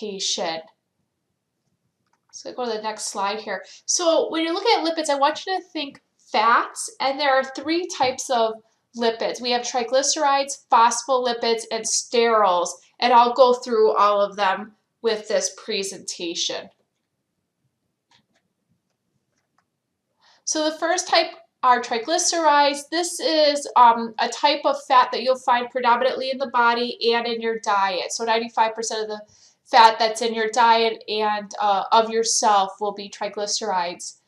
presentation. So go to the next slide here. So when you're looking at lipids, I want you to think fats, and there are three types of lipids. We have triglycerides, phospholipids, and sterols, and I'll go through all of them with this presentation. So the first type are triglycerides. This is a type of fat that you'll find predominantly in the body and in your diet. So 95% of the fat that's in your diet and of yourself will be triglycerides.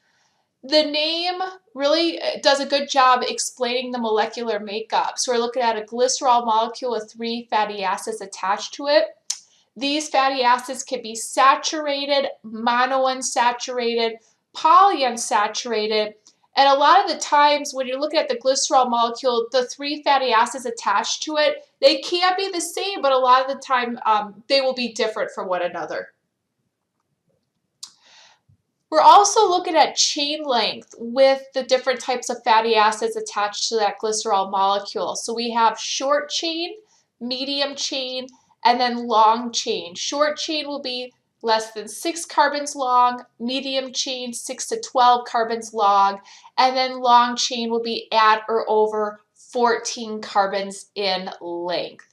The name really does a good job explaining the molecular makeup. So we're looking at a glycerol molecule with 3 fatty acids attached to it. These fatty acids can be saturated, monounsaturated, polyunsaturated, and a lot of the times when you're looking at the glycerol molecule, the 3 fatty acids attached to it, they can't be the same, but a lot of the time they will be different from one another. We're also looking at chain length with the different types of fatty acids attached to that glycerol molecule. So we have short chain, medium chain, and then long chain. Short chain will be less than 6 carbons long, medium chain 6 to 12 carbons long, and then long chain will be at or over 14 carbons in length.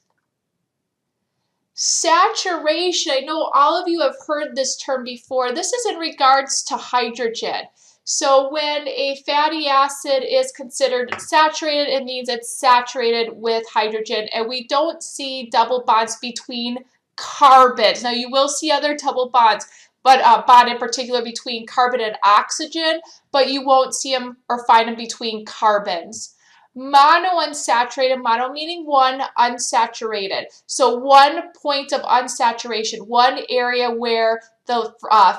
Saturation, I know all of you have heard this term before. This is in regards to hydrogen. So when a fatty acid is considered saturated, it means it's saturated with hydrogen, and we don't see double bonds between carbons. Now you will see other double bonds, but bond in particular between carbon and oxygen, but you won't see them or find them between carbons. Monounsaturated, mono meaning one, unsaturated. So one point of unsaturation, one area where the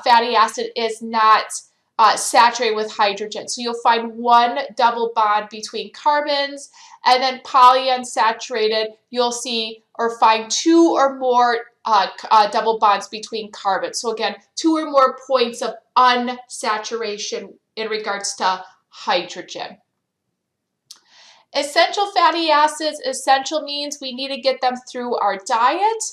fatty acid is not saturated with hydrogen. So you'll find one double bond between carbons, and then polyunsaturated, you'll see or find 2 or more double bonds between carbons. So again, 2 or more points of unsaturation in regards to hydrogen. Essential fatty acids, essential means we need to get them through our diet.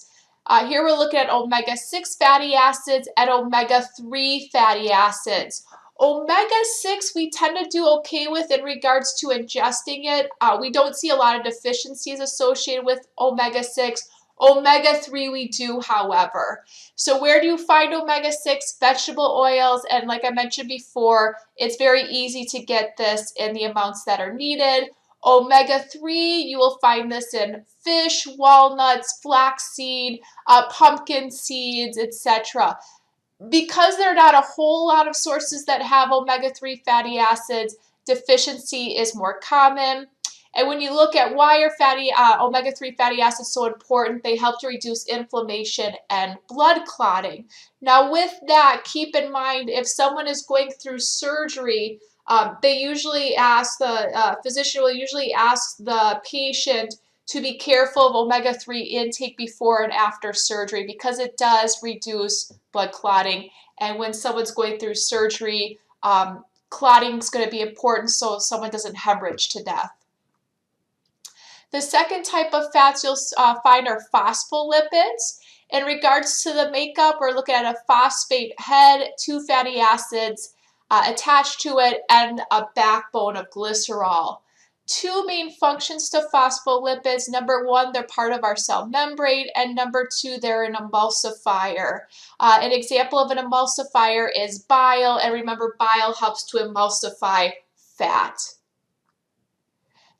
Here we're looking at omega-6 fatty acids and omega-3 fatty acids. Omega-6 we tend to do okay with in regards to ingesting it. We don't see a lot of deficiencies associated with omega-6. Omega-3 we do, however. So where do you find omega-6? Vegetable oils, and like I mentioned before, it's very easy to get this in the amounts that are needed. Omega-3, you will find this in fish, walnuts, flaxseed, pumpkin seeds, etc. Because there are not a whole lot of sources that have omega-3 fatty acids, deficiency is more common. And when you look at why are omega-3 fatty acids so important, they help to reduce inflammation and blood clotting. Now with that, keep in mind if someone is going through surgery, they usually ask, the physician will usually ask the patient to be careful of omega-3 intake before and after surgery because it does reduce blood clotting. And when someone's going through surgery, clotting is going to be important so someone doesn't hemorrhage to death. The second type of fats you'll find are phospholipids. In regards to the makeup, we're looking at a phosphate head, 2 fatty acids attached to it, and a backbone of glycerol. 2 main functions to phospholipids. Number 1, they're part of our cell membrane, and number 2, they're an emulsifier. An example of an emulsifier is bile, and remember, bile helps to emulsify fat.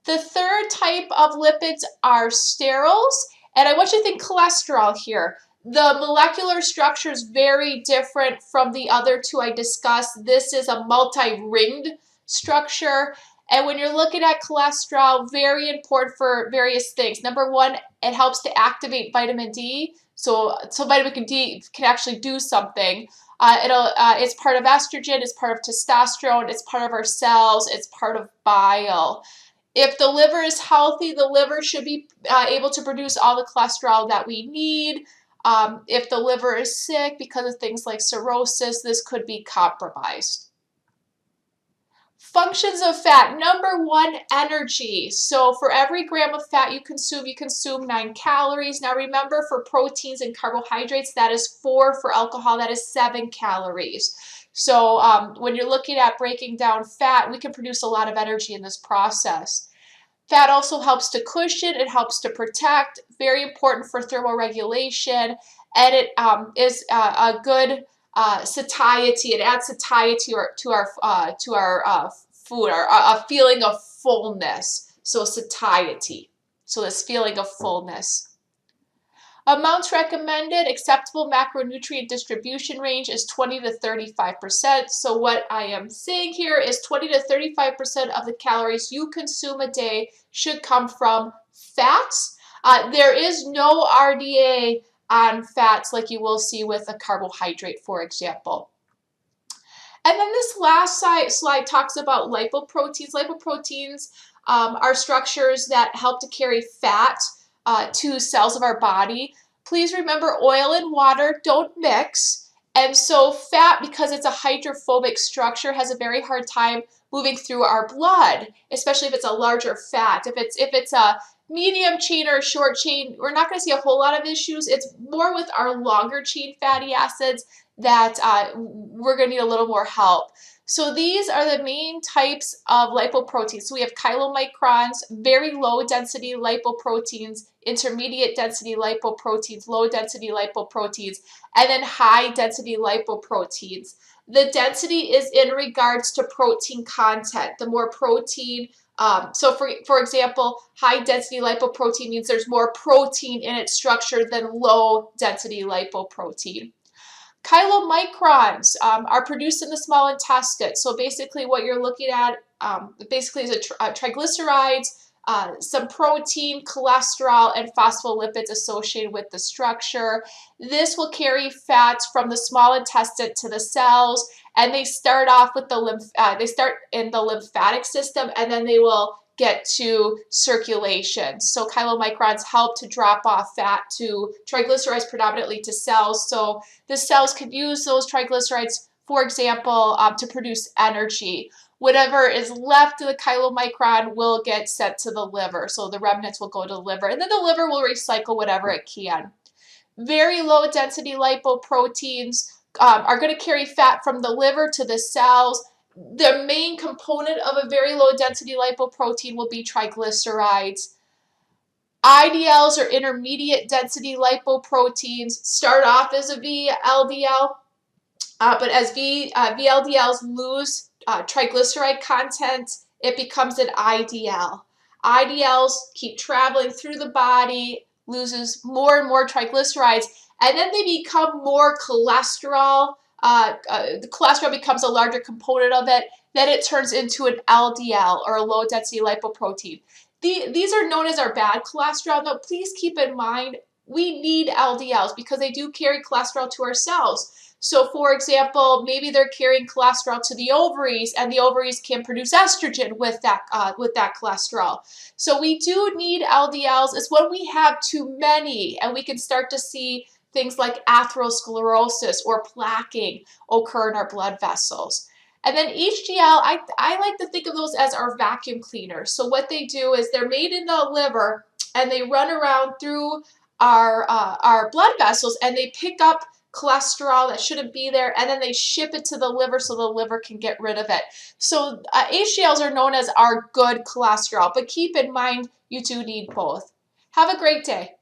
The third type of lipids are sterols, and I want you to think cholesterol here. The molecular structure is very different from the other 2 I discussed. This is a multi-ringed structure, and when you're looking at cholesterol, very important for various things. Number 1, it helps to activate vitamin D, so vitamin D can actually do something. It's part of estrogen, it's part of testosterone, it's part of our cells, it's part of bile. If the liver is healthy, the liver should be able to produce all the cholesterol that we need. If the liver is sick because of things like cirrhosis, this could be compromised. Functions of fat. Number one, energy. So for every gram of fat you consume 9 calories. Now remember, for proteins and carbohydrates, that is 4. For alcohol, that is 7 calories. So when you're looking at breaking down fat, we can produce a lot of energy in this process. Fat also helps to cushion, it helps to protect, very important for thermoregulation, and it is a good satiety. It adds satiety to our food, a feeling of fullness. So satiety. So this feeling of fullness. Amounts recommended, acceptable macronutrient distribution range is 20 to 35%. So what I am saying here is 20 to 35% of the calories you consume a day should come from fats. There is no RDA on fats like you will see with a carbohydrate, for example. And then this last slide talks about lipoproteins. Lipoproteins are structures that help to carry fat to cells of our body. Please remember, oil and water don't mix. And so fat, because it's a hydrophobic structure, has a very hard time moving through our blood, especially if it's a larger fat. If it's a medium chain or a short chain, we're not going to see a whole lot of issues. It's more with our longer chain fatty acids that we're going to need a little more help. So these are the main types of lipoproteins. So we have chylomicrons, very low density lipoproteins, intermediate density lipoproteins, low density lipoproteins, and then high density lipoproteins. The density is in regards to protein content. The more protein, so for example, high density lipoprotein means there's more protein in its structure than low density lipoprotein. Chylomicrons are produced in the small intestine. So basically what you're looking at basically is triglycerides, some protein, cholesterol, and phospholipids associated with the structure. This will carry fats from the small intestine to the cells, and they start off with they start in the lymphatic system, and then they will get to circulation. So chylomicrons help to drop off fat to triglycerides, predominantly to cells. So the cells can use those triglycerides, for example, to produce energy. Whatever is left of the chylomicron will get sent to the liver. So the remnants will go to the liver, and then the liver will recycle whatever it can. Very low density lipoproteins are going to carry fat from the liver to the cells. The main component of a very low density lipoprotein will be triglycerides. IDLs, or intermediate density lipoproteins, start off as a VLDL, but as VLDLs lose triglyceride content, it becomes an IDL. IDLs keep traveling through the body, loses more and more triglycerides, and then they become more cholesterol. The cholesterol becomes a larger component of it. Then it turns into an LDL, or a low density lipoprotein. These are known as our bad cholesterol. Now, please keep in mind, we need LDLs because they do carry cholesterol to our cells. So, for example, maybe they're carrying cholesterol to the ovaries, and the ovaries can produce estrogen with that cholesterol. So we do need LDLs. It's when we have too many, and we can start to see things like atherosclerosis or plaquing occur in our blood vessels. And then HDL, I like to think of those as our vacuum cleaners. So what they do is they're made in the liver, and they run around through our blood vessels, and they pick up cholesterol that shouldn't be there, and then they ship it to the liver so the liver can get rid of it. So HDLs are known as our good cholesterol, but keep in mind you do need both. Have a great day.